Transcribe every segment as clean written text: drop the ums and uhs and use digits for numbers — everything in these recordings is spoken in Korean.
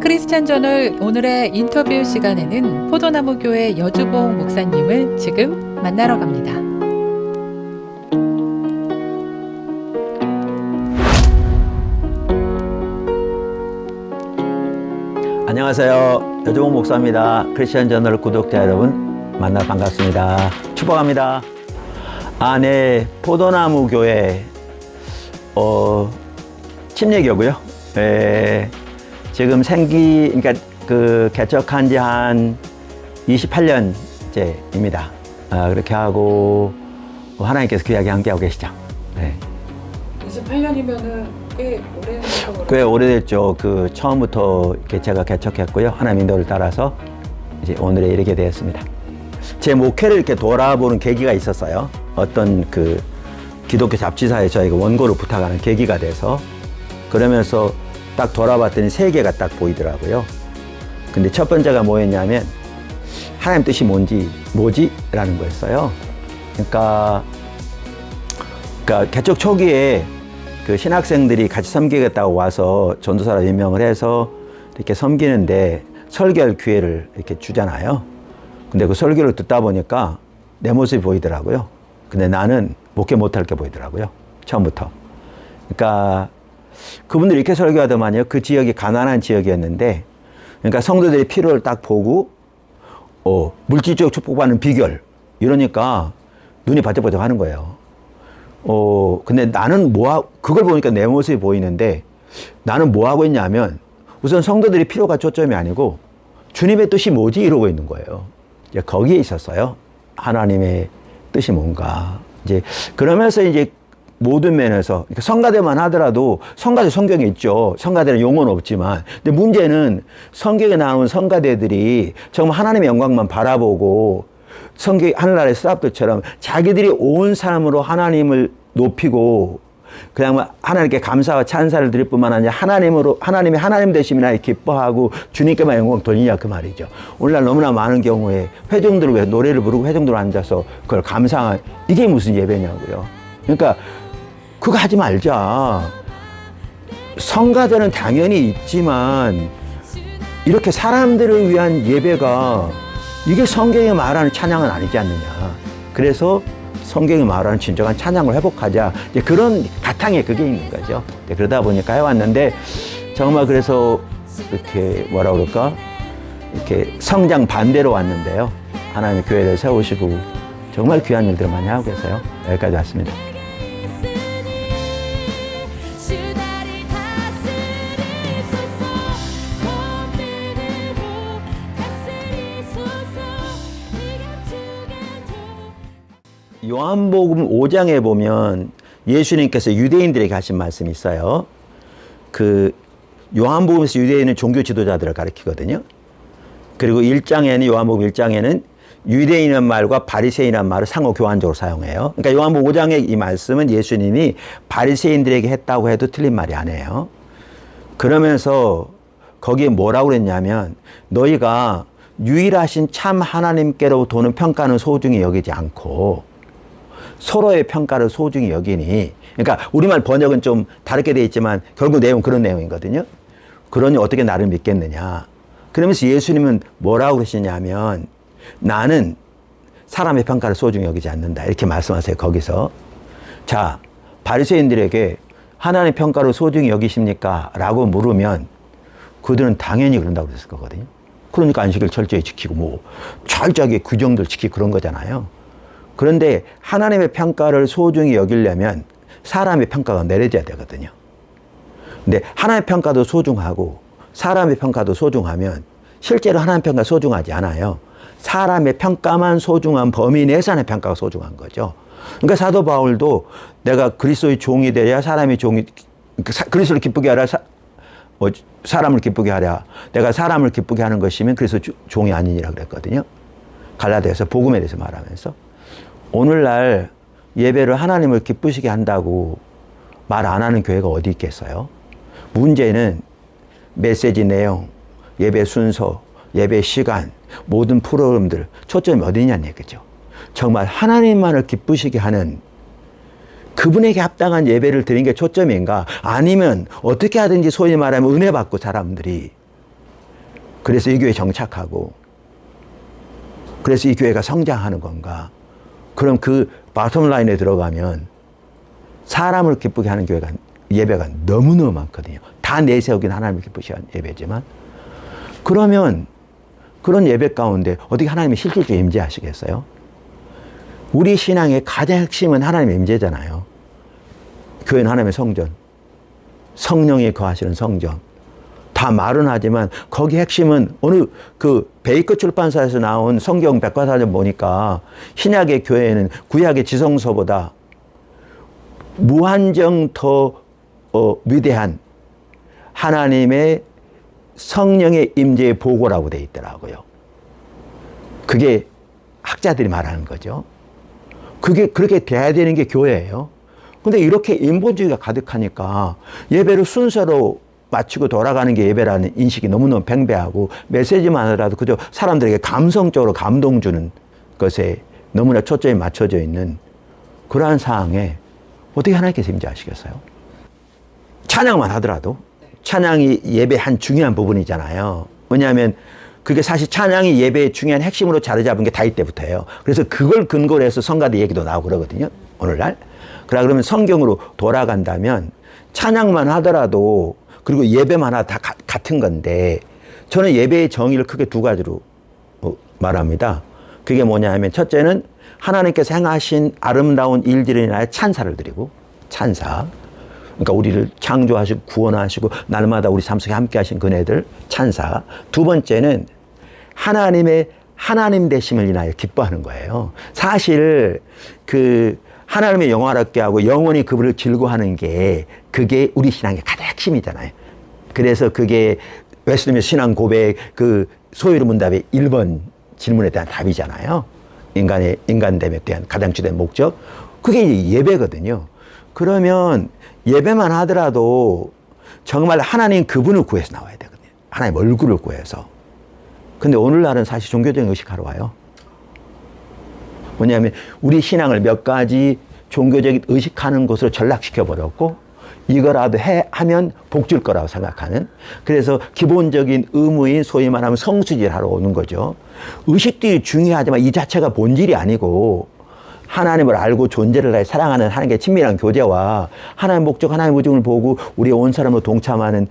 크리스찬 저널 오늘의 인터뷰 시간에는 포도나무 교회 여주봉 목사님을 지금 만나러 갑니다. 안녕하세요. 여주봉 목사입니다. 크리스찬 저널 구독자 여러분 만나 반갑습니다. 축복합니다. 네, 포도나무 교회 침례교고요. 지금 그러니까 개척한 지 한 28년째입니다. 그렇게 하고 하나님께서 귀하게 함께하고 계시죠. 네. 28년이면은 꽤 오래된 거죠? 꽤 오래됐죠. 처음부터 제가 개척했고요. 하나님 인도를 따라서 이제 오늘에 이르게 되었습니다. 제 목회를 이렇게 돌아보는 계기가 있었어요. 어떤 기독교 잡지사에 저희가 원고를 부탁하는 계기가 돼서, 그러면서 딱 돌아봤더니 세 개가 딱 보이더라고요. 근데 첫 번째가 뭐였냐면 하나님 뜻이 뭐지? 라는 거였어요. 그러니까 개척 초기에 신학생들이 같이 섬기겠다고 와서 전도사로 임명을 해서 이렇게 섬기는데 설교할 기회를 이렇게 주잖아요. 근데 그 설교를 듣다 보니까 내 모습이 보이더라고요. 근데 나는 목회 못할 게 보이더라고요. 처음부터. 그러니까 그분들이 이렇게 설교하더만요. 그 지역이 가난한 지역이었는데, 그러니까 성도들의 필요를 딱 보고 물질적 축복받는 비결 이러니까 눈이 바짝바짝 하는 거예요. 근데 나는 그걸 보니까 내 모습이 보이는데, 나는 뭐 하고 있냐면 우선 성도들이 필요가 초점이 아니고 주님의 뜻이 뭐지? 이러고 있는 거예요. 이제 거기에 있었어요. 하나님의 뜻이 뭔가. 이제 그러면서 이제 모든 면에서, 그러니까 성가대만 하더라도 성가대 성경에 있죠. 성가대는 용어는 없지만. 근데 문제는 성경에 나오는 성가대들이 정말 하나님의 영광만 바라보고 하늘나라의 스랍들처럼 자기들이 온 삶으로 하나님을 높이고 그냥 하나님께 감사와 찬사를 드릴 뿐만 아니라 하나님이 하나님 되심이나 기뻐하고 주님께만 영광 돌리냐 그 말이죠. 오늘날 너무나 많은 경우에 회중들을 위해 노래를 부르고 회중들 앉아서 그걸 감상한, 이게 무슨 예배냐고요. 그러니까 그거 하지 말자. 성가대는 당연히 있지만 이렇게 사람들을 위한 예배가, 이게 성경이 말하는 찬양은 아니지 않느냐. 그래서 성경이 말하는 진정한 찬양을 회복하자. 이제 그런 바탕에 그게 있는 거죠. 그러다 보니까 해왔는데, 정말 그래서 이렇게 이렇게 성장 반대로 왔는데요. 하나님의 교회를 세우시고 정말 귀한 일들을 많이 하고 계세요. 여기까지 왔습니다. 요한복음 5장에 보면 예수님께서 유대인들에게 하신 말씀이 있어요. 요한복음에서 유대인은 종교 지도자들을 가리키거든요. 그리고 요한복음 1장에는 유대인이라는 말과 바리새인이라는 말을 상호 교환적으로 사용해요. 그러니까 요한복음 5장의 이 말씀은 예수님이 바리새인들에게 했다고 해도 틀린 말이 아니에요. 그러면서 거기에 뭐라고 그랬냐면, 너희가 유일하신 참 하나님께로부터 오는 평가는 소중히 여기지 않고 서로의 평가를 소중히 여기니, 그러니까 우리말 번역은 좀 다르게 되어 있지만 결국 내용은 그런 내용이거든요. 그러니 어떻게 나를 믿겠느냐. 그러면서 예수님은 뭐라고 그러시냐면, 나는 사람의 평가를 소중히 여기지 않는다. 이렇게 말씀하세요. 거기서. 자, 바리새인들에게 하나님의 평가를 소중히 여기십니까? 라고 물으면 그들은 당연히 그런다고 그랬을 거거든요. 그러니까 안식일 철저히 지키고 철저하게 규정들 지키고 그런 거잖아요. 그런데 하나님의 평가를 소중히 여기려면 사람의 평가가 내려져야 되거든요. 근데 하나님의 평가도 소중하고 사람의 평가도 소중하면 실제로 하나님의 평가가 소중하지 않아요. 사람의 평가만 소중한 범위 내에서 하나님의 평가가 소중한 거죠. 그러니까 사도 바울도 내가 그리스도의 종이 되야 그리스도를 기쁘게 하라, 사람을 기쁘게 하랴. 내가 사람을 기쁘게 하는 것이면 그리스도 종이 아니니라 그랬거든요. 갈라디아서 복음에 대해서 말하면서. 오늘날 예배를 하나님을 기쁘시게 한다고 말 안 하는 교회가 어디 있겠어요? 문제는 메시지 내용, 예배 순서, 예배 시간, 모든 프로그램들 초점이 어디냐는 얘기죠. 정말 하나님만을 기쁘시게 하는 그분에게 합당한 예배를 드리는 게 초점인가? 아니면 어떻게 하든지 소위 말하면 은혜 받고 사람들이 그래서 이 교회에 정착하고 그래서 이 교회가 성장하는 건가? 그럼 그 바텀 라인에 들어가면 사람을 기쁘게 하는 교회가 예배가 너무너무 많거든요. 다 내세우긴 하나님을 기쁘시게 하는 예배지만 그러면 그런 예배 가운데 어떻게 하나님이 실질적으로 임재하시겠어요? 우리 신앙의 가장 핵심은 하나님의 임재잖아요. 교회는 하나님의 성전, 성령이 거하시는 성전. 다 말은 하지만 거기 핵심은 어느 그 베이커 출판사에서 나온 성경 백과사전 보니까 신약의 교회는 구약의 지성서보다 무한정 더 위대한 하나님의 성령의 임재의 보고라고 돼 있더라고요. 그게 학자들이 말하는 거죠. 그게 그렇게 돼야 되는 게 교회예요. 근데 이렇게 인본주의가 가득하니까 예배를 순서로 마치고 돌아가는 게 예배라는 인식이 너무너무 팽배하고 메시지만 하더라도 그저 사람들에게 감성적으로 감동 주는 것에 너무나 초점이 맞춰져 있는 그러한 상황에 어떻게 하나님께서 임재하시겠어요? 찬양만 하더라도 찬양이 예배의 한 중요한 부분이잖아요. 왜냐하면 그게 사실 찬양이 예배의 중요한 핵심으로 자리 잡은 게 다윗 때부터예요. 그래서 그걸 근거로 해서 성가대 얘기도 나오고 그러거든요. 오늘날. 그러면 성경으로 돌아간다면 찬양만 하더라도 그리고 예배만 하다 같은 건데 저는 예배의 정의를 크게 두 가지로 말합니다. 그게 뭐냐 하면 첫째는 하나님께서 행하신 아름다운 일들을 인하여 찬사를 드리고 찬사. 그러니까 우리를 창조하시고 구원하시고 날마다 우리 삶 속에 함께 하신 그네들 찬사. 두 번째는 하나님의 하나님 되심을 인하여 기뻐하는 거예요. 사실 그 하나님의 영화롭게 하고 영원히 그분을 즐거워하는 게 그게 우리 신앙의 가장 핵심이잖아요. 그래서 그게 웨스트민스터 신앙 고백 그 소유의 문답의 1번 질문에 대한 답이잖아요. 인간됨에 대한 가장 주된 목적. 그게 이제 예배거든요. 그러면 예배만 하더라도 정말 하나님 그분을 구해서 나와야 되거든요. 하나님 얼굴을 구해서. 근데 오늘날은 사실 종교적인 의식하러 와요. 뭐냐면 우리 신앙을 몇 가지 종교적인 의식하는 것으로 전락시켜버렸고 이거라도 하면 복 줄 거라고 생각하는 그래서 기본적인 의무인 소위 말하면 성수질 하러 오는 거죠. 의식들이 중요하지만 이 자체가 본질이 아니고 하나님을 알고 존재를 해 사랑하는 하나님께 친밀한 교제와 하나님의 목적, 하나님의 의중을 보고 우리 온 사람으로 동참하는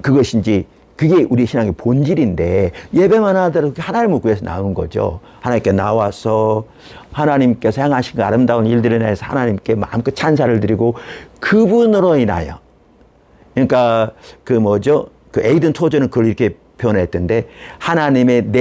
그것인지 그게 우리 신앙의 본질인데 예배만 하더라도 하나님을 구해서 나온 거죠. 하나님께 나와서 하나님께서 행하신 그 아름다운 일들에 대해서 하나님께 마음껏 찬사를 드리고 그분으로 인하여 그러니까 그 에이든 토저는 그걸 이렇게 표현했던데 하나님의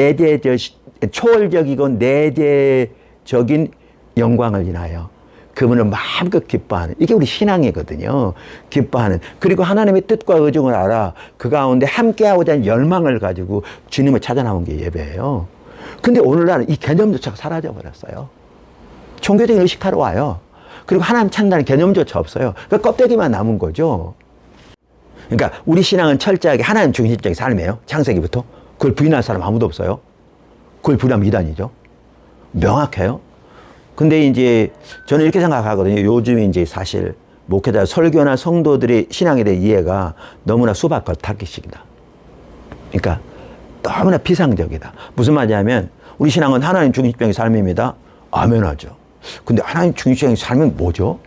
초월적이고 내재적인 영광을 인하여 그분을 마음껏 기뻐하는 이게 우리 신앙이거든요. 기뻐하는 그리고 하나님의 뜻과 의중을 알아 그 가운데 함께하고자 하는 열망을 가지고 주님을 찾아 나온 게 예배예요. 근데 오늘날은 이 개념조차 사라져 버렸어요. 종교적인 의식하러 와요. 그리고 하나님 찾는다는 개념조차 없어요. 그러니까 껍데기만 남은 거죠. 그러니까 우리 신앙은 철저하게 하나님 중심적인 삶이에요. 창세기부터. 그걸 부인할 사람 아무도 없어요. 그걸 부인하면 이단이죠. 명확해요. 근데 이제 저는 이렇게 생각하거든요. 요즘 이제 사실 목회자 설교나 성도들의 신앙에 대한 이해가 너무나 수박겉핥기식이다. 그러니까 너무나 비상적이다. 무슨 말이냐면 우리 신앙은 하나님 중심적인 삶입니다. 아멘하죠. 근데 하나님 중심적인 삶은 뭐죠?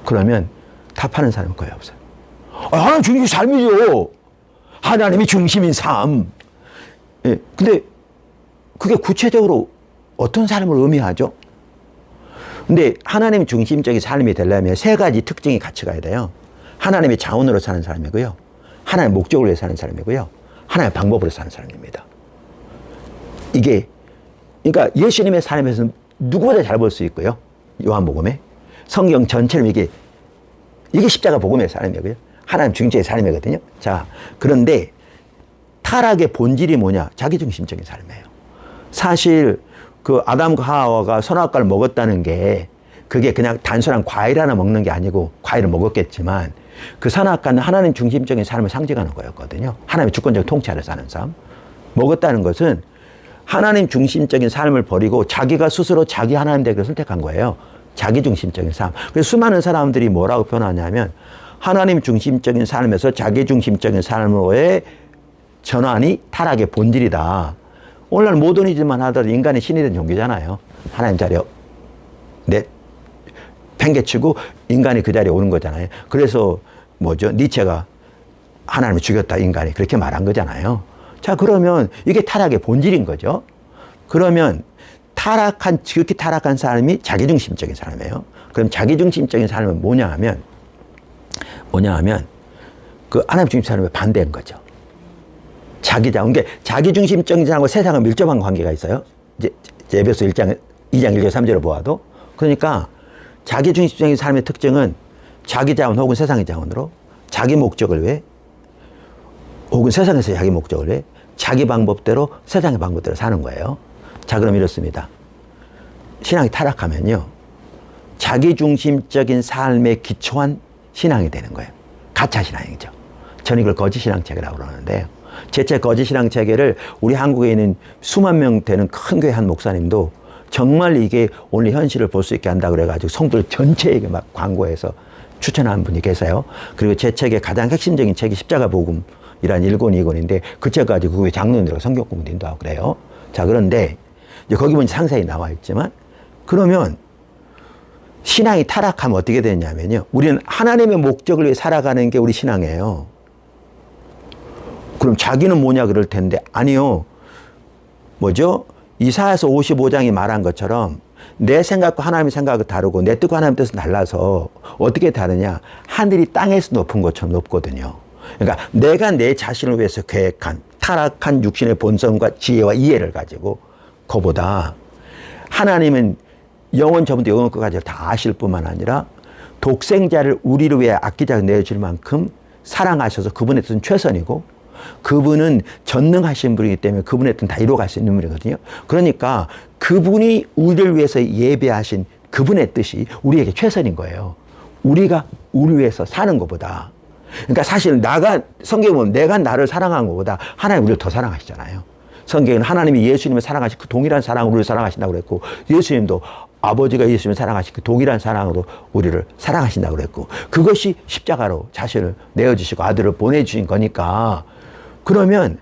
그러면 답하는 사람은 거의 없어요. 하나님 중심적인 삶이죠. 하나님이 중심인 삶. 예, 근데 그게 구체적으로 어떤 삶을 의미하죠? 근데 하나님 중심적인 삶이 되려면 세 가지 특징이 같이 가야 돼요. 하나님의 자원으로 사는 사람이고요. 하나님의 목적을 위해 사는 사람이고요. 하나님의 방법으로 사는 사람입니다. 이게 그러니까 예수님의 삶에서는 누구보다 잘 볼 수 있고요. 요한복음에 성경 전체는 이게 십자가 복음의 삶이고요. 하나님 중심적인 삶이거든요. 자, 그런데 타락의 본질이 뭐냐? 자기중심적인 삶이에요. 사실 그 아담과 하와가 선악과를 먹었다는 게 그게 그냥 단순한 과일 하나 먹는 게 아니고 과일을 먹었겠지만 그 선악과는 하나님 중심적인 삶을 상징하는 거였거든요. 하나님의 주권적 통치 아래 사는 삶. 먹었다는 것은 하나님 중심적인 삶을 버리고 자기가 스스로 자기 하나님 되기를 선택한 거예요. 자기 중심적인 삶. 그래서 수많은 사람들이 뭐라고 표현하냐면 하나님 중심적인 삶에서 자기 중심적인 삶의 전환이 타락의 본질이다. 오늘날 모더니즘만 하더라도 인간이 신이 된 종교잖아요. 하나님 자리에 팽개치고 인간이 그 자리에 오는 거잖아요. 그래서 니체가 하나님을 죽였다, 인간이. 그렇게 말한 거잖아요. 자, 그러면 이게 타락의 본질인 거죠. 그러면 그렇게 타락한 사람이 자기중심적인 사람이에요. 그럼 자기중심적인 삶은 뭐냐 하면 그 하나님 중심 삶의 반대인 거죠. 그러니까 자기중심적인 사람과 세상은 밀접한 관계가 있어요. 이제 에베소 2장 1절 3절을 보아도. 그러니까 자기중심적인 삶의 특징은 자기 자원 혹은 세상의 자원으로 자기 목적을 위해 혹은 세상에서 자기 목적을 위해 자기 방법대로 세상의 방법대로 사는 거예요. 자, 그럼 이렇습니다. 신앙이 타락하면요, 자기중심적인 삶에 기초한 신앙이 되는 거예요. 가짜 신앙이죠. 저는 이걸 거짓신앙 체계라고 그러는데, 제 책 거짓신앙 체계를 우리 한국에 있는 수만 명 되는 큰 교회 한 목사님도 정말 이게 오늘 현실을 볼 수 있게 한다 그래가지고 성도들 전체에게 막 광고해서 추천한 분이 계세요. 그리고 제 책의 가장 핵심적인 책이 십자가 복음이란 1권 2권인데 그 책 가지고 그 외 장로님들하고 성경 공부도 인도하고 그래요. 자, 그런데 이제 거기 보면 상세히 나와 있지만, 그러면 신앙이 타락하면 어떻게 되냐면요, 우리는 하나님의 목적을 위해 살아가는 게 우리 신앙이에요. 그럼 자기는 뭐냐 그럴 텐데, 아니요. 이사야서 55장이 말한 것처럼 내 생각과 하나님의 생각은 다르고 내 뜻과 하나님의 뜻은 달라서 어떻게 다르냐, 하늘이 땅에서 높은 것처럼 높거든요. 그러니까 내가 내 자신을 위해서 계획한 타락한 육신의 본성과 지혜와 이해를 가지고, 그보다 하나님은 영원 전부터 영원 끝까지 다 아실 뿐만 아니라 독생자를 우리를 위해 아끼자 내어줄 만큼 사랑하셔서 그분의 뜻은 최선이고, 그분은 전능하신 분이기 때문에 그분의 뜻은 다 이루어갈 수 있는 분이거든요. 그러니까 그분이 우리를 위해서 예배하신 그분의 뜻이 우리에게 최선인 거예요. 우리가 우리 위해서 사는 것보다. 그러니까 사실 성경에 보면 내가 나를 사랑한 것보다 하나님 우리를 더 사랑하시잖아요. 성경은 하나님이 예수님을 사랑하신 그 동일한 사랑으로 우리를 사랑하신다고 그랬고, 예수님도 아버지가 예수님을 사랑하신 그 동일한 사랑으로 우리를 사랑하신다고 그랬고, 그것이 십자가로 자신을 내어주시고 아들을 보내주신 거니까, 그러면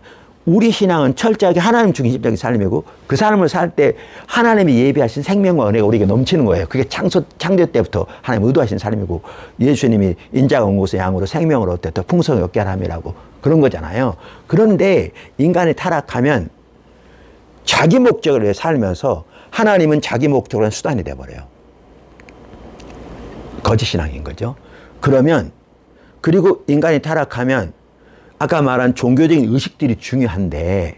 우리 신앙은 철저하게 하나님 중심적인 삶이고, 그 삶을 살 때 하나님이 예비하신 생명과 은혜가 우리에게 넘치는 거예요. 그게 창조 때부터 하나님 의도하신 삶이고, 예수님이 인자가 온 곳의 양으로 생명으로 더 풍성히 얻게 하람이라고 그런 거잖아요. 그런데 인간이 타락하면 자기 목적을 위해 살면서 하나님은 자기 목적으로 한 수단이 돼버려요. 거짓신앙인 거죠. 그리고 인간이 타락하면 아까 말한 종교적인 의식들이 중요한데,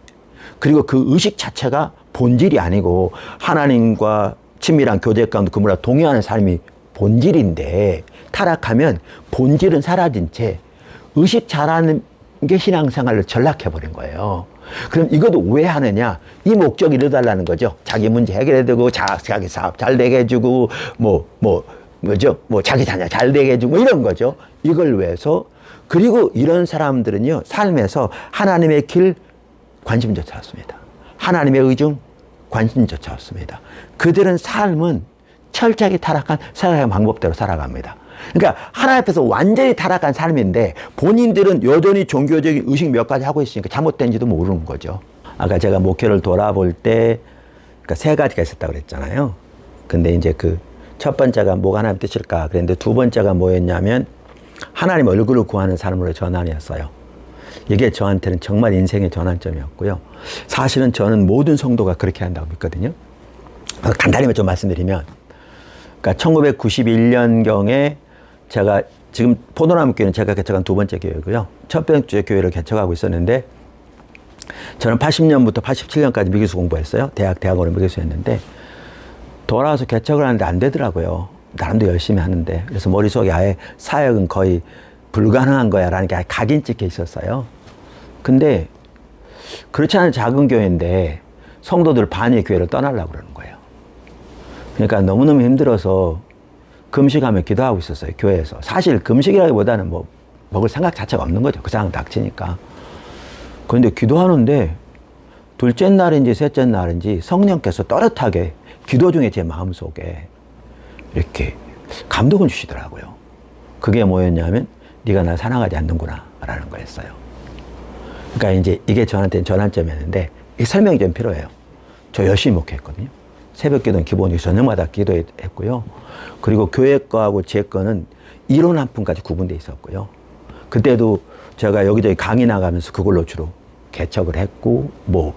그리고 그 의식 자체가 본질이 아니고 하나님과 친밀한 교제 가운데 그분과 동의하는 삶이 본질인데, 타락하면 본질은 사라진 채 의식 잘하는 게 신앙생활을 전락해버린 거예요. 그럼 이것도 왜 하느냐? 이 목적을 이뤄달라는 거죠. 자기 문제 해결해주고, 자기 사업 잘 되게 해주고, 자기 자녀 잘 되게 해주고, 이런 거죠. 이걸 위해서. 그리고 이런 사람들은요, 삶에서 하나님의 길 관심조차 없습니다. 하나님의 의중 관심조차 없습니다. 그들은 삶은 철저하게 타락한 살아가는 방법대로 살아갑니다. 그러니까 하나님 앞에서 완전히 타락한 삶인데 본인들은 여전히 종교적인 의식 몇 가지 하고 있으니까 잘못된지도 모르는 거죠. 아까 제가 목회를 돌아볼 때 그러니까 세 가지가 있었다고 그랬잖아요. 근데 이제 그 첫 번째가 뭐가 하나님 뜻일까 그랬는데, 두 번째가 뭐였냐면 하나님 얼굴을 구하는 삶으로 전환이었어요. 이게 저한테는 정말 인생의 전환점이었고요. 사실은 저는 모든 성도가 그렇게 한다고 믿거든요. 간단히만 좀 말씀드리면, 그러니까 1991년경에 제가 지금 포도나무 교회는 제가 개척한 두 번째 교회고요. 첫 번째 교회를 개척하고 있었는데, 저는 80년부터 87년까지 미국에서 공부했어요. 대학원을 미국에서 했는데, 돌아와서 개척을 하는데 안 되더라고요. 나름대로 열심히 하는데. 그래서 머릿속에 아예 사역은 거의 불가능한 거야 라는 게 아예 각인 찍혀 있었어요. 근데 그렇지 않은 작은 교회인데 성도들 반이 교회를 떠나려고 그러는 거예요. 그러니까 너무너무 힘들어서 금식하며 기도하고 있었어요, 교회에서. 사실 금식이라기보다는 먹을 생각 자체가 없는 거죠. 그 상황 닥치니까. 그런데 기도하는데 둘째 날인지 셋째 날인지 성령께서 또렷하게 기도 중에 제 마음속에 이렇게 감동을 주시더라고요. 그게 뭐였냐면 네가 날 사랑하지 않는구나 라는 거였어요. 그러니까 이제 이게 저한테는 전환점이었는데 이게 설명이 좀 필요해요. 저 열심히 목회했거든요. 새벽 기도는 기본적으로 저녁마다 기도했고요. 그리고 교회 거하고 제 거는 이론 한 푼까지 구분되어 있었고요. 그때도 제가 여기저기 강의 나가면서 그걸로 주로 개척을 했고, 뭐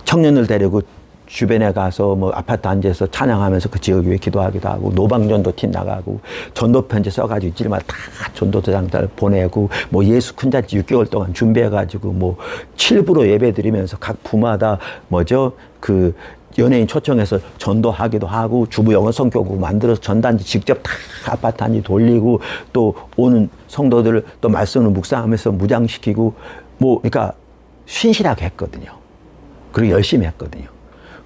청년들 데리고 주변에 가서 뭐 아파트 앉아서 찬양하면서 그 지역 위에 기도하기도 하고, 노방전도 팀 나가고, 전도 편지 써가지고 일주일마다 다 전도 도장들 보내고, 뭐 예수 큰 잔치 6개월 동안 준비해가지고 뭐 7부로 예배 드리면서 각 부마다 뭐죠 그 연예인 초청해서 전도하기도 하고, 주부 영어 성교국 만들어서 전단지 직접 다 아파트 단지 돌리고, 또 오는 성도들을 또 말씀을 묵상하면서 무장시키고, 뭐 그러니까 신실하게 했거든요. 그리고 열심히 했거든요.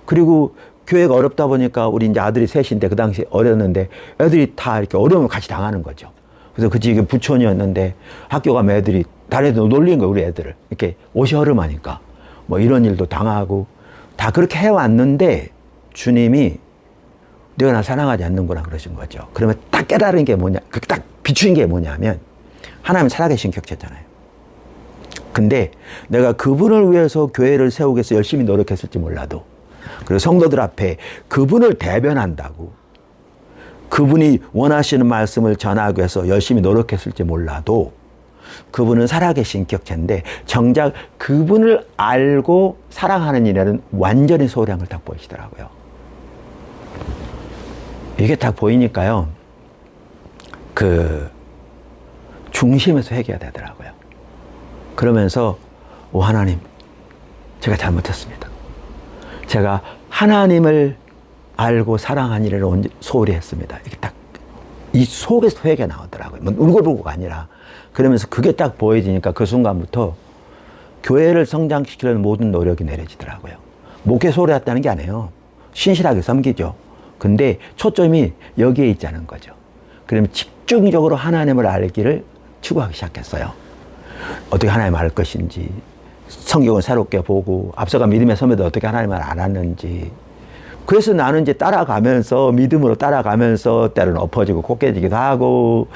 그리고 교회가 어렵다 보니까 우리 이제 아들이 셋인데 그 당시 어렸는데 애들이 다 이렇게 어려움을 같이 당하는 거죠. 그래서 그 지역에 부촌이었는데 학교 가면 애들이 다른 애들 놀리는 거예요. 우리 애들을 이렇게 옷이 허름하니까 뭐 이런 일도 당하고 다 그렇게 해왔는데 주님이 네가 나 사랑하지 않는구나 그러신 거죠. 그러면 딱 깨달은 게 뭐냐, 딱 비추인 게 뭐냐면 하나님 살아계신 격체잖아요. 근데 내가 그분을 위해서 교회를 세우기 위해서 열심히 노력했을지 몰라도, 그리고 성도들 앞에 그분을 대변한다고 그분이 원하시는 말씀을 전하기 위해서 열심히 노력했을지 몰라도 그분은 살아계신 격체인데 정작 그분을 알고 사랑하는 일에는 완전히 소홀한 딱 보이시더라고요. 이게 딱 보이니까요, 그 중심에서 회개가 되더라고요. 그러면서 하나님, 제가 잘못했습니다. 제가 하나님을 알고 사랑한 일을 소홀히 했습니다. 이게 딱 이 속에서 회개가 나오더라고요. 울고불고가 아니라. 그러면서 그게 딱 보여지니까 그 순간부터 교회를 성장시키려는 모든 노력이 내려지더라고요. 목회 소홀히 했다는 게 아니에요. 신실하게 섬기죠. 근데 초점이 여기에 있자는 거죠. 그러면 집중적으로 하나님을 알기를 추구하기 시작했어요. 어떻게 하나님 알 것인지, 성경을 새롭게 보고, 앞서가 믿음의 선배도 어떻게 하나님을 알았는지. 그래서 나는 이제 따라가면서, 믿음으로 따라가면서 때로는 엎어지고 곱게지기도 하고,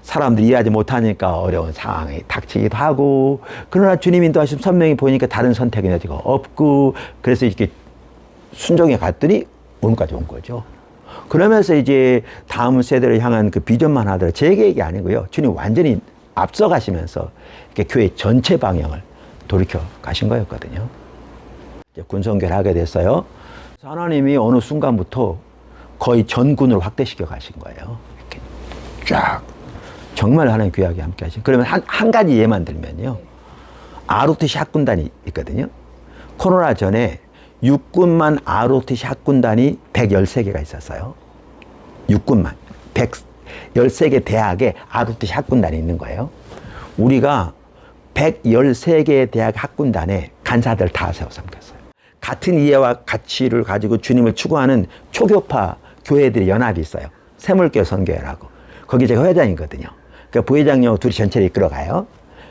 사람들이 이해하지 못하니까 어려운 상황이 닥치기도 하고, 그러나 주님 인도하시면 선명히 보이니까 다른 선택이 내지가 없고, 그래서 이렇게 순종해 갔더니 오늘까지 온 거죠. 그러면서 이제 다음 세대를 향한 그 비전만 하더라도 제 계획이 아니고요. 주님 완전히 앞서가시면서 이렇게 교회 전체 방향을 돌이켜 가신 거였거든요. 이제 군성교를 하게 됐어요. 하나님이 어느 순간부터 거의 전군으로 확대시켜 가신 거예요. 이렇게 쫙. 정말 하나님 귀하게 함께 하신. 그러면 한 가지 예만 들면요. ROTC 학군단이 있거든요. 코로나 전에 육군만 ROTC 학군단이 113개가 있었어요. 육군만. 113개 대학에 ROTC 학군단이 있는 거예요. 우리가 113개의 대학 학군단에 간사들 다 세워 섬겼어요. 같은 이해와 가치를 가지고 주님을 추구하는 초교파 교회들이 연합이 있어요. 새물교 선교회라고. 거기 제가 회장이거든요. 그러니까 부회장님하고 둘이 전체를 이끌어가요.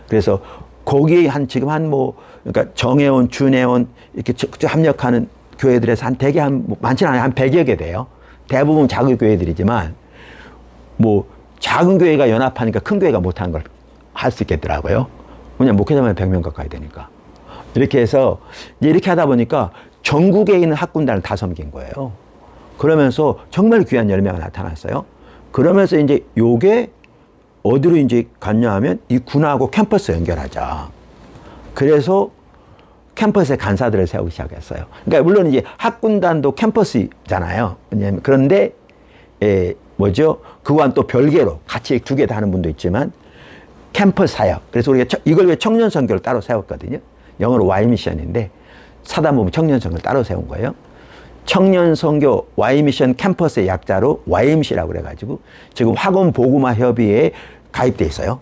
그래서 거기 그러니까 정혜원, 준혜원 이렇게 합력하는 교회들에서 대개 많지는 않아요. 한 100여 개 돼요. 대부분 작은 교회들이지만, 뭐, 작은 교회가 연합하니까 큰 교회가 못하는 걸 할 수 있겠더라고요. 왜냐면 목회자만 100명 가까이 되니까. 이렇게 해서, 이렇게 하다 보니까 전국에 있는 학군단을 다 섬긴 거예요. 그러면서 정말 귀한 열매가 나타났어요. 그러면서 이제 요게 어디로 이제 갔냐 하면 이 군하고 캠퍼스 연결하자. 그래서 캠퍼스에 간사들을 세우기 시작했어요. 그러니까 물론 이제 학군단도 캠퍼스잖아요. 왜냐면 그런데 그거와는 또 별개로 같이 두 개 다 하는 분도 있지만 캠퍼스 사역. 그래서 우리가 이걸 왜 청년 선교를 따로 세웠거든요. 영어로 Y 미션인데 사단법인 청년 선교를 따로 세운 거예요. 청년 선교 Y 미션 캠퍼스의 약자로 YMC라고 그래가지고 지금 학원 보구마 협의회에 가입돼 있어요.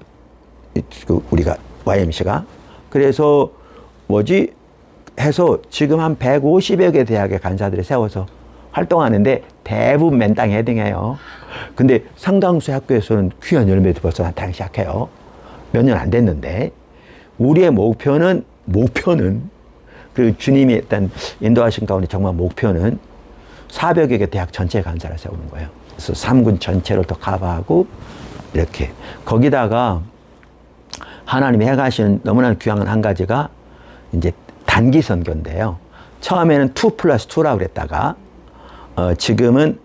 우리가 YMC가. 그래서 해서 지금 한 150여 개 대학의 간사들을 세워서 활동하는데 대부분 맨 땅에 헤딩해요. 근데 상당수 학교에서는 귀한 열매도 벌써 나타나기 시작해요. 몇 년 안 됐는데. 우리의 목표는 그리고 주님이 일단 인도하신 가운데 정말 목표는 400여 개 대학 전체 간사를 세우는 거예요. 그래서 3군 전체를 더 커버하고 이렇게 거기다가 하나님이 해가시는 너무나 귀한 한 가지가 이제 단기 선교인데요. 처음에는 2+2라고 그랬다가 지금은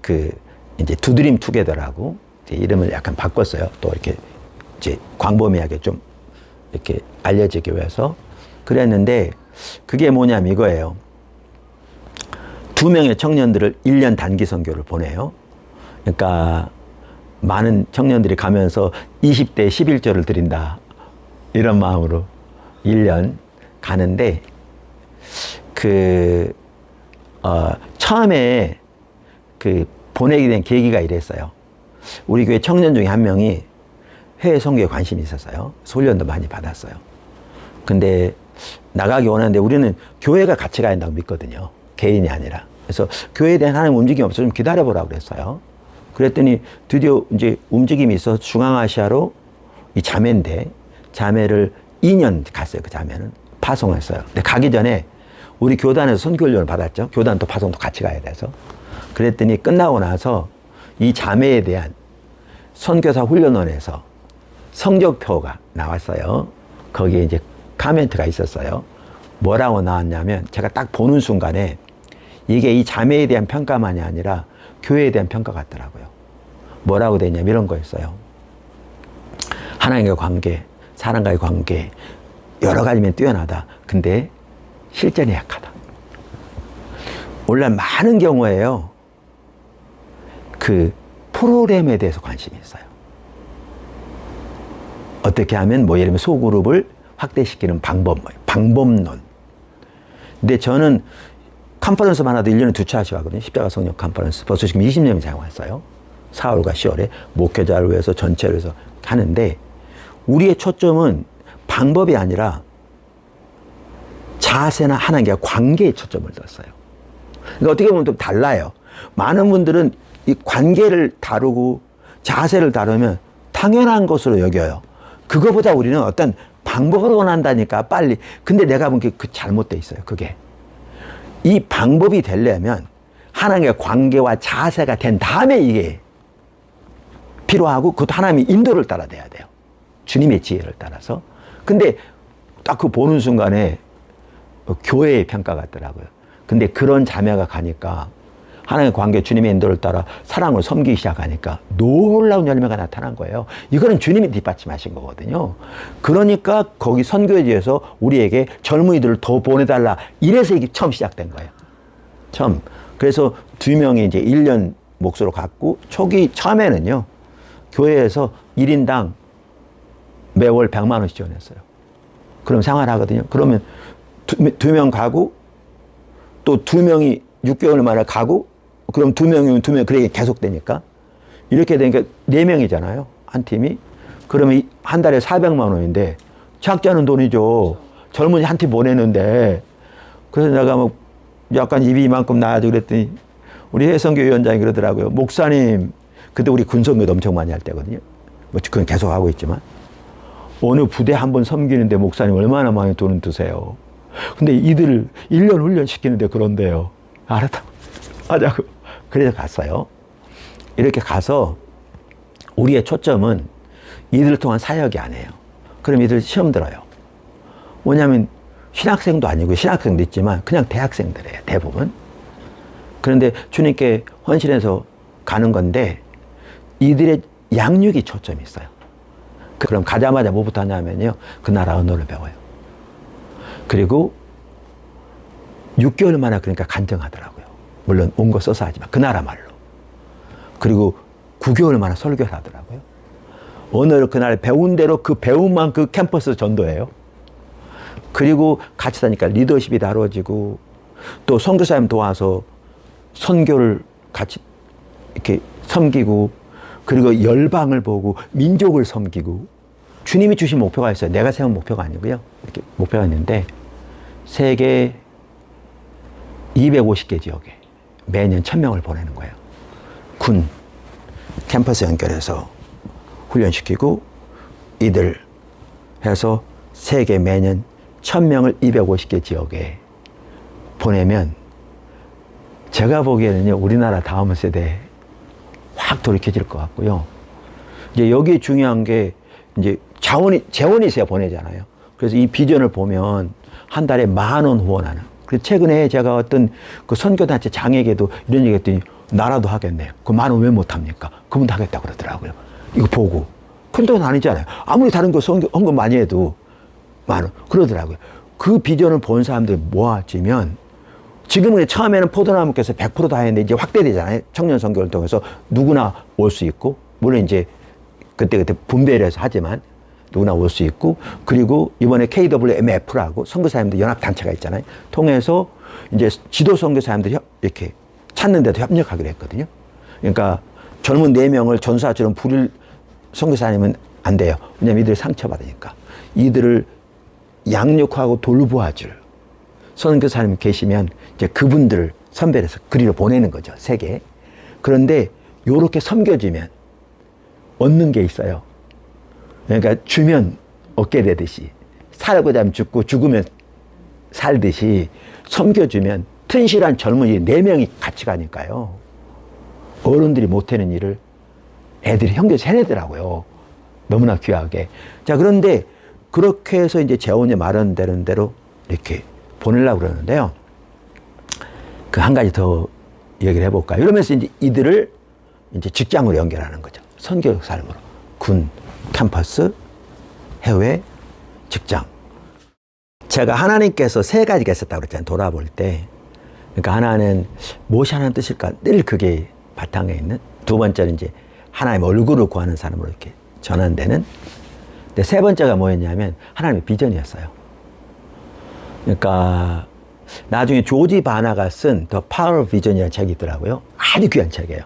그 이제 두드림 투게더라고 이름을 약간 바꿨어요. 또 이렇게 이제 광범위하게 좀 이렇게 알려지기 위해서 그랬는데 그게 뭐냐면 이거예요. 2명의 청년들을 1년 단기 선교를 보내요. 그러니까 많은 청년들이 가면서 20대 11조를 드린다. 이런 마음으로 1년 가는데 처음에 보내게 된 계기가 이랬어요. 우리 교회 청년 중에 한 명이 해외 선교에 관심이 있었어요. 훈련도 많이 받았어요. 근데 나가기 원하는데 우리는 교회가 같이 가야 한다고 믿거든요. 개인이 아니라. 그래서 교회에 대한 하나님 움직임이 없어서 좀 기다려보라고 그랬어요. 그랬더니 드디어 이제 움직임이 있어서 중앙아시아로 이 자매인데 자매를 2년 갔어요. 그 자매는 파송했어요. 근데 가기 전에 우리 교단에서 선교훈련을 받았죠. 교단도 파송도 같이 가야 돼서. 그랬더니 끝나고 나서 이 자매에 대한 선교사 훈련원에서 성적표가 나왔어요. 거기에 이제 카멘트가 있었어요. 뭐라고 나왔냐면 제가 딱 보는 순간에 이게 이 자매에 대한 평가만이 아니라 교회에 대한 평가 같더라고요. 뭐라고 돼 있냐면 이런 거였어요. 하나님과의 관계, 사람과의 관계 여러 가지면 뛰어나다. 근데 실전이 약하다. 원래 많은 경우에요. 그 프로그램에 대해서 관심이 있어요. 어떻게 하면 예를 들면 소그룹을 확대시키는 방법론. 근데 저는 컨퍼런스만 하도 1년에 2차씩 하거든요. 십자가 성령 컨퍼런스. 벌써 지금 20년이 지나왔어요. 4월과 10월에 목회자를 위해서 전체를 위해서 하는데 우리의 초점은 방법이 아니라 자세나 하나님과 관계에 초점을 뒀어요. 그러니까 어떻게 보면 좀 달라요. 많은 분들은 이 관계를 다루고 자세를 다루면 당연한 것으로 여겨요. 그거보다 우리는 어떤 방법을 원한다니까 빨리. 근데 내가 본 게 잘못돼 있어요. 그게. 이 방법이 되려면 하나님의 관계와 자세가 된 다음에 이게 필요하고 그것도 하나님의 인도를 따라 돼야 돼요. 주님의 지혜를 따라서. 근데 딱 그 보는 순간에 교회의 평가 같더라고요. 근데 그런 자매가 가니까 하나님의 관계 주님의 인도를 따라 사랑을 섬기기 시작하니까 놀라운 열매가 나타난 거예요. 이거는 주님이 뒷받침하신 거거든요. 그러니까 거기 선교지에서 우리에게 젊은이들을 더 보내달라. 이래서 이게 처음 시작된 거예요. 처음. 그래서 2명이 이제 1년 몫으로 갔고 처음에는요. 교회에서 1인당 매월 100만 원씩 지원했어요. 그럼 생활하거든요. 그러면 2명 가고 또 2명이 6개월 만에 가고 그럼 2명이면 2명 그렇게 계속되니까 이렇게 되니까 4명이잖아요. 한 팀이. 그러면 한 달에 400만 원인데 작자는 돈이죠. 젊은이 한 팀 보내는데 그래서 내가 약간 입이 이만큼 나와가지고 그랬더니 우리 해성교 위원장이 그러더라고요. 목사님 그때 우리 군선교도 엄청 많이 할 때거든요. 그건 계속 하고 있지만 어느 부대 한 번 섬기는데 목사님 얼마나 많이 돈을 드세요. 근데 이들 1년 훈련 시키는데 그런데요. 알았다고. 하자고. 그래서 갔어요. 이렇게 가서 우리의 초점은 이들을 통한 사역이 아니에요. 그럼 이들 시험 들어요. 뭐냐면 신학생도 아니고 신학생도 있지만 그냥 대학생들이에요. 대부분. 그런데 주님께 헌신해서 가는 건데 이들의 양육이 초점이 있어요. 그럼 가자마자 뭐부터 하냐면요. 그 나라 언어를 배워요. 그리고 6개월 만에 그러니까 간증하더라고요. 물론 온 거 써서 하지만 그 나라 말로. 그리고 9개월 만에 설교를 하더라고요. 언어를 그날 배운 대로 그 배운 만큼 캠퍼스 전도해요. 그리고 같이 다니까 리더십이 다뤄지고 또 선교사님 도와서 선교를 같이 이렇게 섬기고 그리고 열방을 보고 민족을 섬기고 주님이 주신 목표가 있어요. 내가 세운 목표가 아니고요. 이렇게 목표가 있는데 세계 250개 지역에 매년 1000명을 보내는 거예요. 군 캠퍼스 연결해서 훈련시키고 이들 해서 세계 매년 1000명을 250개 지역에 보내면 제가 보기에는요, 우리나라 다음 세대에 확 돌이켜질 것 같고요. 이제 여기에 중요한 게 이제 재원이 있어야 보내잖아요. 그래서 이 비전을 보면 한 달에 10,000원 후원하는. 그래서 최근에 제가 어떤 그 선교단체 장에게도 이런 얘기 했더니 나라도 하겠네요. 그 10,000원 왜 못합니까? 그분도 하겠다고 그러더라고요. 이거 보고. 큰 돈 아니잖아요. 아무리 다른 거 헌금 많이 해도 10,000원. 그러더라고요. 그 비전을 본 사람들 모아지면 지금은 처음에는 포도나무께서 100% 다 했는데 이제 확대되잖아요. 청년 선교를 통해서 누구나 올 수 있고, 물론 이제 그때 분배를 해서 하지만 누구나 올 수 있고, 그리고 이번에 KWMF라고 선교사님들 연합단체가 있잖아요. 통해서 이제 지도 선교사님들 이렇게 찾는 데도 협력하기로 했거든요. 그러니까 젊은 4명을 전사처럼 부릴 선교사님은 안 돼요. 왜냐면 이들이 상처받으니까. 이들을 양육하고 돌보아줄 선교사님 계시면 이제 그분들을 선별해서 그리로 보내는 거죠. 세계에. 그런데 요렇게 섬겨주면 얻는 게 있어요. 그러니까 주면 얻게 되듯이, 살고자 하면 죽고 죽으면 살듯이 섬겨주면 튼실한 젊은이 4명이 같이 가니까요. 어른들이 못하는 일을 애들이 형제에서 해내더라고요. 너무나 귀하게. 자, 그런데 그렇게 해서 이제 재원이 마련되는 대로 이렇게 보내려고 그러는데요. 그 한 가지 더 얘기를 해볼까요? 이러면서 이제 이들을 이제 직장으로 연결하는 거죠. 선교육 삶으로. 군, 캠퍼스, 해외, 직장. 제가 하나님께서 3가지가 있었다고 그랬잖아요. 돌아볼 때. 그러니까 하나는 무엇이 하나님 뜻일까? 늘 그게 바탕에 있는. 2번째는 이제 하나님 얼굴을 구하는 사람으로 이렇게 전환되는. 근데 3번째가 뭐였냐면 하나님의 비전이었어요. 그러니까 나중에 조지 바나가 쓴 The Power of Vision이라는 책이 있더라고요. 아주 귀한 책이에요.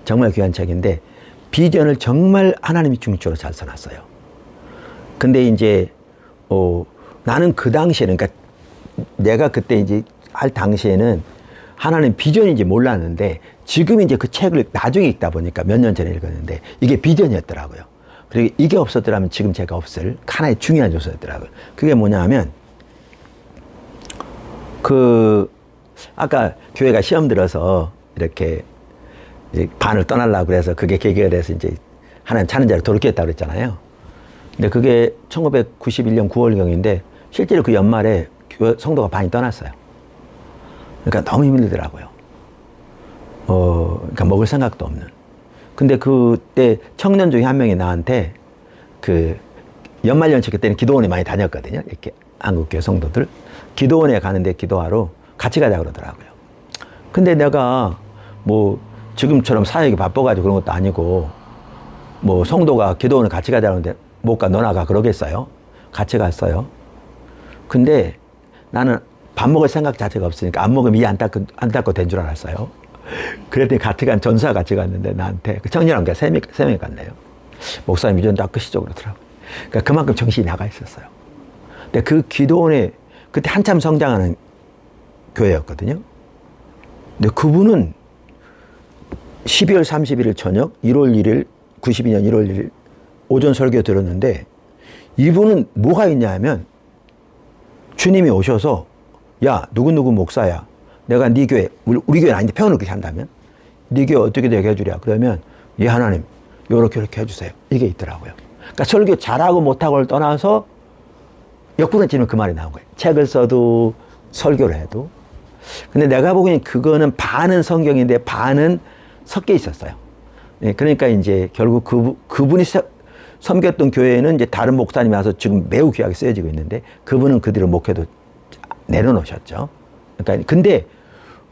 정말 귀한 책인데 비전을 정말 하나님이 중심으로 잘 써놨어요. 근데 이제 나는 그 당시에는, 그러니까 내가 그때 이제 할 당시에는 하나님 비전인지 몰랐는데 지금 이제 그 책을 나중에 읽다 보니까 몇 년 전에 읽었는데 이게 비전이었더라고요. 그리고 이게 없었더라면 지금 제가 없을 하나의 중요한 요소였더라고요. 그게 뭐냐 하면 아까 교회가 시험 들어서 이렇게 이제 반을 떠나려고 그래서 그게 계기가 돼서 이제 하나님 찾는 자를 돌이켰다고 그랬잖아요. 근데 그게 1991년 9월경인데 실제로 그 연말에 교회 성도가 반이 떠났어요. 그러니까 너무 힘들더라고요. 그러니까 먹을 생각도 없는. 근데 그때 청년 중에 한 명이 나한테 연말연초 그때는 기도원에 많이 다녔거든요. 이렇게 한국교회 성도들. 기도원에 가는데 기도하러 같이 가자 그러더라고요. 근데 내가 뭐 지금처럼 사역이 바빠가지고 그런 것도 아니고 뭐 성도가 기도원에 같이 가자는데 못 가, 너나 가 그러겠어요? 같이 갔어요. 근데 나는 밥 먹을 생각 자체가 없으니까 안 먹으면 이 안 닦고 된 줄 알았어요. 그랬더니 같이 간 전사 같이 갔는데 나한테 그 청년한테 3명이 갔네요. 목사님 이전 닦으시죠 그러더라고요. 그러니까 그만큼 정신이 나가 있었어요. 근데 그 기도원에 그때 한참 성장하는 교회였거든요. 근데 그분은 12월 31일 저녁 1월 1일 92년 1월 1일 오전 설교 들었는데 이분은 뭐가 있냐 하면 주님이 오셔서 야 누구누구 목사야 내가 네 교회 우리 교회는 아닌데 표현을 그렇게 한다면 네 교회 어떻게 되게 해주랴 그러면 예 하나님 요렇게 해주세요 이게 있더라고요. 그러니까 설교 잘하고 못하고를 떠나서 역부는 지금 그 말이 나온 거예요. 책을 써도 설교를 해도. 근데 내가 보기엔 그거는 반은 성경인데 반은 섞여 있었어요. 예, 그러니까 이제 결국 그분이 섬겼던 교회는 이제 다른 목사님이 와서 지금 매우 귀하게 쓰여지고 있는데 그분은 그대로 목회도 내려놓으셨죠. 그러니까 근데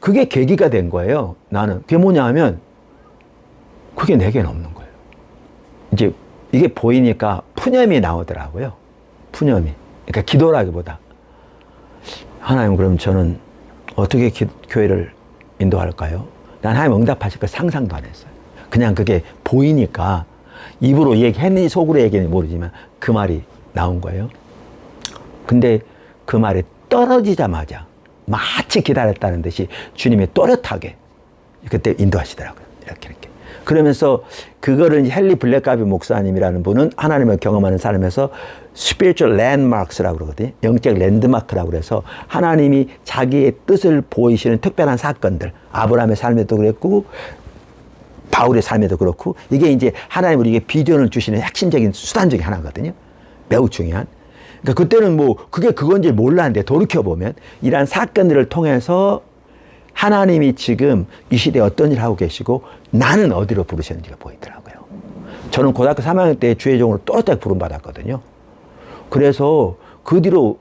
그게 계기가 된 거예요. 나는 그게 뭐냐 하면 그게 내게는 없는 거예요. 이제 이게 보이니까 푸념이 나오더라고요. 푸념이. 그러니까 기도라기보다 하나님 그럼 저는 어떻게 교회를 인도할까요? 난 하나님 응답하실 걸 상상도 안 했어요. 그냥 그게 보이니까 입으로 얘기했는지 속으로 얘기했는지 모르지만 그 말이 나온 거예요. 근데 그 말이 떨어지자마자 마치 기다렸다는 듯이 주님이 또렷하게 그때 인도하시더라고요. 이렇게. 그러면서 그거를 헨리 블랙가비 목사님이라는 분은 하나님을 경험하는 사람에서 spiritual landmarks라고 그러거든요. 영적 랜드마크라고 그래서 하나님이 자기의 뜻을 보이시는 특별한 사건들, 아브라함의 삶에도 그랬고 바울의 삶에도 그렇고, 이게 이제 하나님 우리에게 비전을 주시는 핵심적인 수단 중에 하나거든요. 매우 중요한. 그러니까 그때는 뭐 그게 그건지 몰랐는데 돌이켜보면 이러한 사건들을 통해서 하나님이 지금 이 시대에 어떤 일을 하고 계시고 나는 어디로 부르셨는지가 보이더라고요. 저는 고등학교 3학년 때 주의종으로 또렷하게 부름받았거든요. 그래서 그 뒤로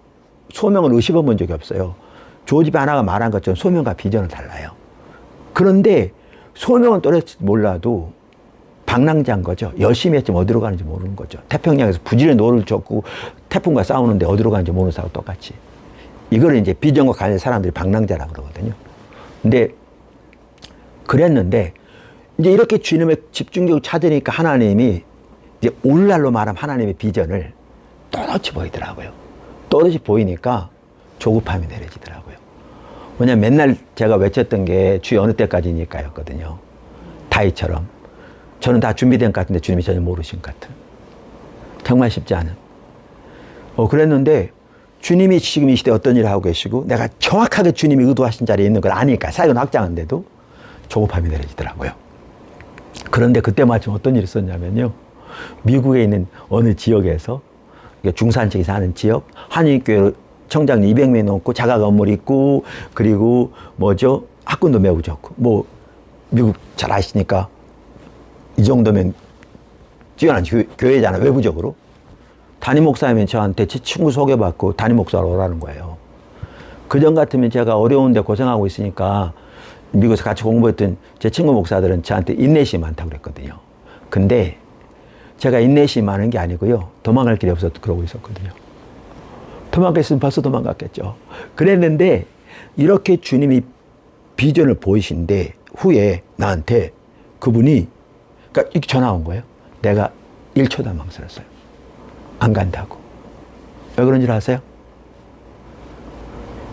소명을 의심해 본 적이 없어요. 조지 바나가 말한 것처럼 소명과 비전은 달라요. 그런데 소명은 또렷이 몰라도 방랑자인 거죠. 열심히 했지만 어디로 가는지 모르는 거죠. 태평양에서 부지런히 노를 젓고 태풍과 싸우는데 어디로 가는지 모르는 사람과 똑같이. 이거를 이제 비전과 관련 사람들이 방랑자라고 그러거든요. 근데 그랬는데 이제 이렇게 주님을 집중적으로 찾으니까 하나님이 이제 오늘날로 말하면 하나님의 비전을 또렷이 보이더라고요. 또렷이 보이니까 조급함이 내려지더라고요. 왜냐면 맨날 제가 외쳤던 게 주여 어느 때까지니까였거든요. 다윗처럼. 저는 다 준비된 것 같은데 주님이 전혀 모르신 것 같은. 정말 쉽지 않은. 그랬는데 주님이 지금 이 시대에 어떤 일을 하고 계시고 내가 정확하게 주님이 의도하신 자리에 있는 걸 아니까 사역은 확장한데도 조급함이 내려지더라고요. 그런데 그때 마침 어떤 일이 있었냐면요. 미국에 있는 어느 지역에서 중산층이 사는 지역, 한인교회 청장 200명이 넘고 자가 건물이 있고 그리고 뭐죠? 학군도 매우 좋고 뭐 미국 잘 아시니까 이 정도면 뛰어난 교회잖아요. 외부적으로. 담임 목사님이 저한테 제 친구 소개받고 담임 목사로 오라는 거예요. 그전 같으면 제가 어려운데 고생하고 있으니까 미국에서 같이 공부했던 제 친구 목사들은 저한테 인내심이 많다고 그랬거든요. 근데 제가 인내심이 많은 게 아니고요. 도망갈 길이 없어서 그러고 있었거든요. 도망갔으면 벌써 도망갔겠죠. 그랬는데 이렇게 주님이 비전을 보이신데 후에 나한테 그분이 그러니까 이렇게 전화 온 거예요. 내가 1초도 망설였어요. 안 간다고. 왜 그런 줄 아세요?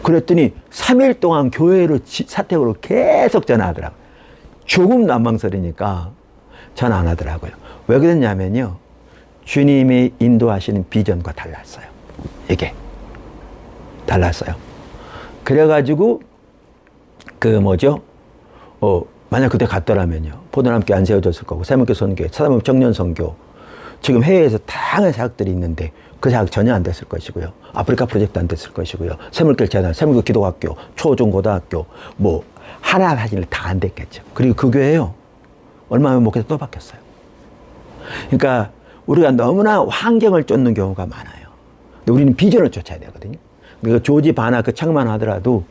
그랬더니 3일 동안 교회로 사택으로 계속 전화하더라고요. 조금 안 망설이니까 전화 안 하더라고요. 왜 그랬냐면요. 주님이 인도하시는 비전과 달랐어요. 이게. 달랐어요. 그래가지고 만약 그때 갔더라면요. 포도나무교회 안 세워졌을 거고 세문교 선교회, 사사모임 청년 선교 지금 해외에서 다양한 사역들이 있는데 그 사역 전혀 안 됐을 것이고요. 아프리카 프로젝트 안 됐을 것이고요. 세물길 재단, 세물교 기도학교, 초중고등학교 뭐 하나 사진을 다 안 됐겠죠. 그리고 그 교회요. 얼마 면 목회자 또 바뀌었어요. 그러니까 우리가 너무나 환경을 쫓는 경우가 많아요. 근데 우리는 비전을 쫓아야 되거든요. 그러니까 조지 바나 그 책만 하더라도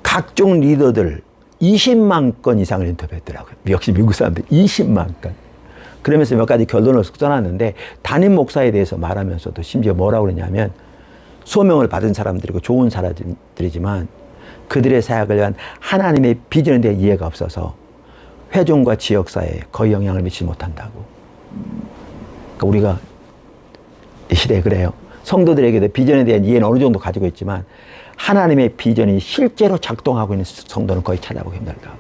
각종 리더들 20만 건 이상을 인터뷰했더라고요. 역시 미국 사람들 20만 건. 그러면서 몇 가지 결론을 써놨는데 담임 목사에 대해서 말하면서도 심지어 뭐라고 그러냐면 소명을 받은 사람들이고 좋은 사람들이지만 그들의 사역을 위한 하나님의 비전에 대한 이해가 없어서 회중과 지역사회에 거의 영향을 미치지 못한다고. 그러니까 우리가 이 시대에 그래요. 성도들에게도 비전에 대한 이해는 어느 정도 가지고 있지만 하나님의 비전이 실제로 작동하고 있는 성도는 거의 찾아보기 힘들다고.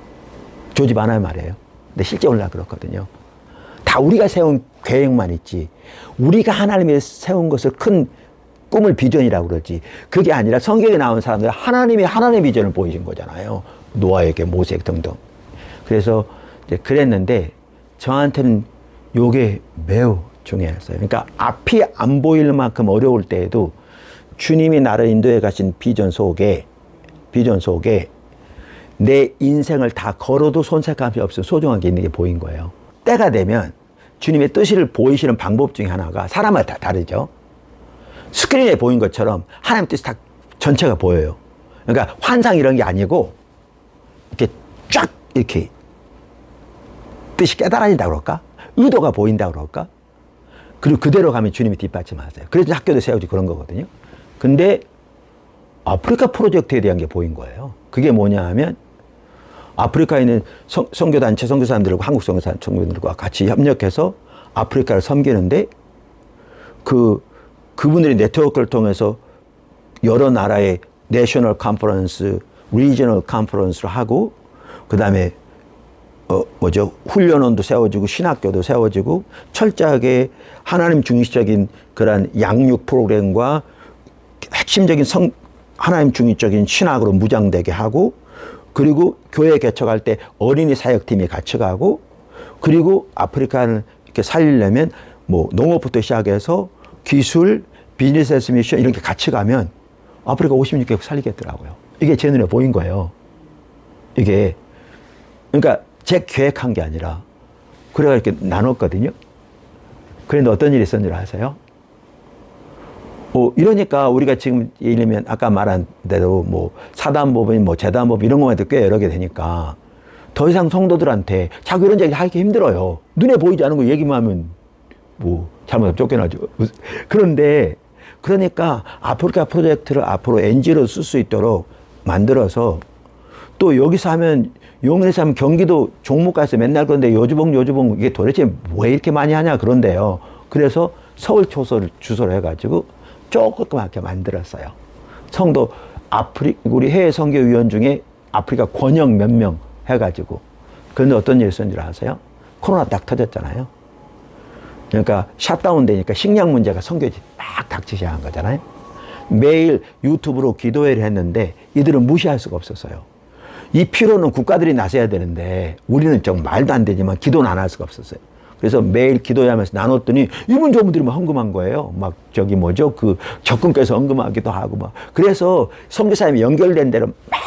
조지 바나의 말이에요. 근데 실제 올라 그렇거든요. 다 우리가 세운 계획만 있지 우리가 하나님이 세운 것을 큰 꿈을 비전이라고 그러지 그게 아니라 성경에 나온 사람들은 하나님의 비전을 보이신 거잖아요. 노아에게 모세에게 등등. 그래서 이제 그랬는데 저한테는 요게 매우 중요했어요. 그러니까 앞이 안 보일 만큼 어려울 때에도 주님이 나를 인도해 가신 비전 속에 내 인생을 다 걸어도 손색감이 없어 소중한 게 있는 게 보인 거예요. 때가 되면 주님의 뜻을 보이시는 방법 중에 하나가 사람마다 다 다르죠. 스크린에 보인 것처럼 하나님 뜻이 다 전체가 보여요. 그러니까 환상 이런 게 아니고 이렇게 쫙 이렇게 뜻이 깨달아진다 그럴까? 의도가 보인다 그럴까? 그리고 그대로 가면 주님이 뒷받침하세요. 그래서 학교도 세우지 그런 거거든요. 근데 아프리카 프로젝트에 대한 게 보인 거예요. 그게 뭐냐 하면 아프리카에 있는 선교단체 선교사님들과 한국 선교사님들과 같이 협력해서 아프리카를 섬기는데 그분들이 네트워크를 통해서 여러 나라의 내셔널 컨퍼런스, 리저널 컨퍼런스를 하고 그 다음에 훈련원도 세워지고 신학교도 세워지고 철저하게 하나님 중심적인 그런 양육 프로그램과 핵심적인 하나님 중심적인 신학으로 무장되게 하고, 그리고 교회 개척할 때 어린이 사역팀이 같이 가고, 그리고 아프리카를 이렇게 살리려면 뭐 농업부터 시작해서 기술, 비즈니스 미션 이렇게 같이 가면 아프리카 56개국 살리겠더라고요. 이게 제 눈에 보인 거예요. 이게 그러니까 제 계획한 게 아니라 그래가 이렇게 나눴거든요. 그런데 어떤 일이 있었는지 아세요? 이러니까 우리가 지금 예를 들면 아까 말한 대로 뭐 사단법인 뭐 재단법 이런 것만 해도 꽤 여러 개 되니까 더 이상 성도들한테 자꾸 이런 얘기 하기 힘들어요. 눈에 보이지 않은 거 얘기만 하면 뭐 잘못하면 쫓겨나죠. 그런데 그러니까 아프리카 프로젝트를 앞으로 NG로 쓸 수 있도록 만들어서, 또 여기서 하면 용인에서 하면 경기도 종목가에서 맨날 그런데 요주봉 이게 도대체 왜 이렇게 많이 하냐 그런데요. 그래서 서울 초소를 주소로 해가지고 조그맣게 만들었어요. 성도 우리 해외 선교위원 중에 아프리카 권역 몇 명 해가지고. 그런데 어떤 일이 있었는지 아세요? 코로나 딱 터졌잖아요. 그러니까 샷다운 되니까 식량 문제가 선교지 막 닥치기 시작한 거잖아요. 매일 유튜브로 기도회를 했는데 이들은 무시할 수가 없었어요. 이 필요는 국가들이 나서야 되는데 우리는 좀 말도 안 되지만 기도는 안 할 수가 없었어요. 그래서 매일 기도하면서 나눴더니 이분 저분들이 막 헌금한 거예요. 막 그 적금께서 헌금하기도 하고 막. 그래서 선교사님이 연결된 대로 막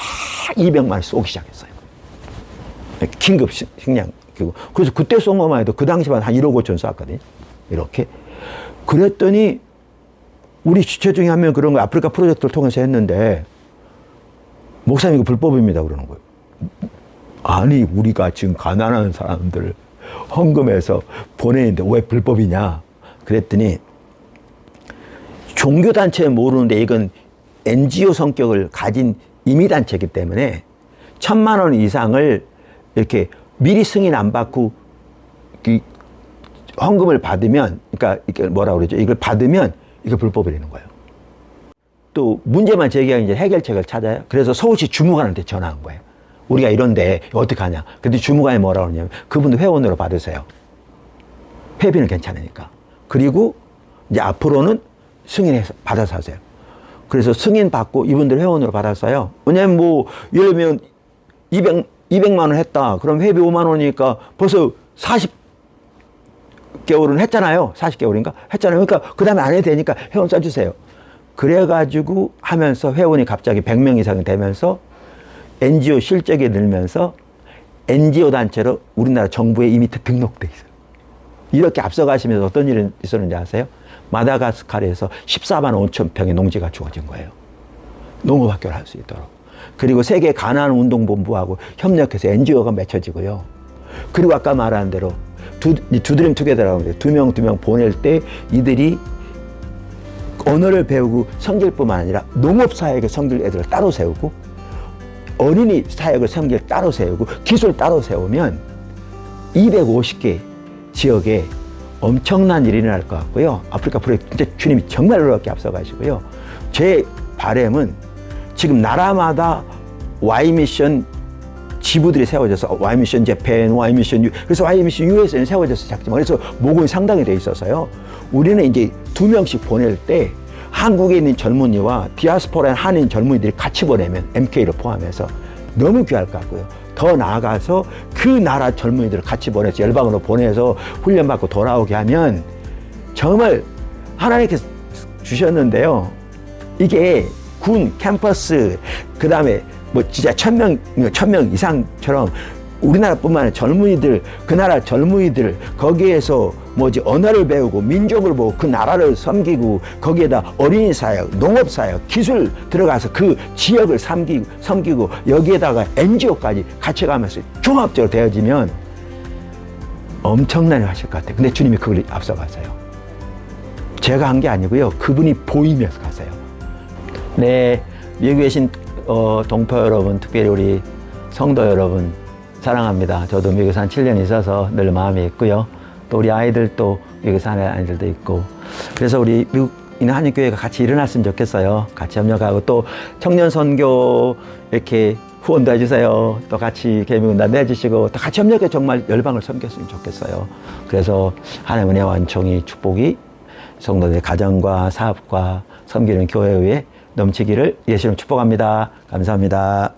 200만 원 쏘기 시작했어요. 긴급 식량. 그래서 그때 쏜 것만 해도 그 당시만 한 1억 5천 쐈거든요. 이렇게. 그랬더니 우리 주체 중에 한 명 그런 거 아프리카 프로젝트를 통해서 했는데 목사님 이거 불법입니다 그러는 거예요. 아니 우리가 지금 가난한 사람들 헌금해서 보내는데 왜 불법이냐 그랬더니 종교단체 모르는데 이건 NGO 성격을 가진 임의단체이기 때문에 1,000만 원 이상을 이렇게 미리 승인 안 받고 헌금을 받으면, 그러니까 이게 뭐라 그러죠? 이걸 받으면 이게 불법이라는 거예요. 또 문제만 제기하면 이제 해결책을 찾아요. 그래서 서울시 주무관한테 전화한 거예요. 우리가 이런데 어떻게 하냐. 근데 주무관이 뭐라고 그러냐면 그분도 회원으로 받으세요. 회비는 괜찮으니까. 그리고 이제 앞으로는 승인해서 받아서 하세요. 그래서 승인 받고 이분들 회원으로 받았어요. 왜냐면 뭐 예를 들면 200만 원 했다. 그럼 회비 5만 원이니까 벌써 40개월은 했잖아요. 40개월인가? 했잖아요. 그러니까 그 다음에 안 해도 되니까 회원 써주세요. 그래가지고 하면서 회원이 갑자기 100명 이상이 되면서 NGO 실적이 늘면서 NGO 단체로 우리나라 정부에 이미 등록돼 있어요. 이렇게 앞서가시면서 어떤 일이 있었는지 아세요? 마다가스카르에서 14만 5천 평의 농지가 주어진 거예요. 농업학교를 할 수 있도록. 그리고 세계 가난 운동본부하고 협력해서 NGO가 맺혀지고요. 그리고 아까 말한 대로 두드림 투게더라고 하는데 두 명 보낼 때 이들이 언어를 배우고 섬길뿐만 아니라 농업사역에 섬길 애들을 따로 세우고 어린이 사역을 섬길 따로 세우고 기술 따로 세우면 250개 지역에 엄청난 일이 일어날 것 같고요. 아프리카 프로젝트 진짜 주님이 정말 놀랍게 앞서가시고요. 제 바람은 지금 나라마다 Y미션 지부들이 세워져서 Y미션 재팬, Y미션 U, 그래서 Y미션 USA는 세워져서 작지만 그래서 모금이 상당히 돼 있어서요. 우리는 이제 2명씩 보낼 때 한국에 있는 젊은이와 디아스포라 한인 젊은이들이 같이 보내면 MK를 포함해서 너무 귀할 것 같고요. 더 나아가서 그 나라 젊은이들을 같이 보내서 열방으로 보내서 훈련받고 돌아오게 하면 정말 하나님께서 주셨는데요. 이게 군, 캠퍼스, 그 다음에 뭐 진짜 1,000명 이상처럼 우리나라뿐만 아니라 젊은이들, 그 나라 젊은이들 거기에서 언어를 배우고 민족을 보고 그 나라를 섬기고 거기에다 어린이 사역, 농업 사역, 기술 들어가서 그 지역을 섬기고 여기에다가 NGO까지 같이 가면서 종합적으로 되어지면 엄청나게 하실 것 같아요. 근데 주님이 그걸 앞서가세요. 제가 한 게 아니고요. 그분이 보이면서 가세요. 네, 미국에 계신 동포 여러분, 특별히 우리 성도 여러분 사랑합니다. 저도 미국에 한 7년 있어서 늘 마음이 있고요. 또 우리 아이들도 미국에 사는 아이들도 있고 그래서 우리 미국 있는 한인교회가 같이 일어났으면 좋겠어요. 같이 협력하고 또 청년 선교 이렇게 후원도 해주세요. 또 같이 개미군단 내주시고 또 같이 협력해 정말 열방을 섬겼으면 좋겠어요. 그래서 하나님 은혜와 은총이 축복이 성도들의 가정과 사업과 섬기는 교회에 넘치기를 예수님 축복합니다. 감사합니다.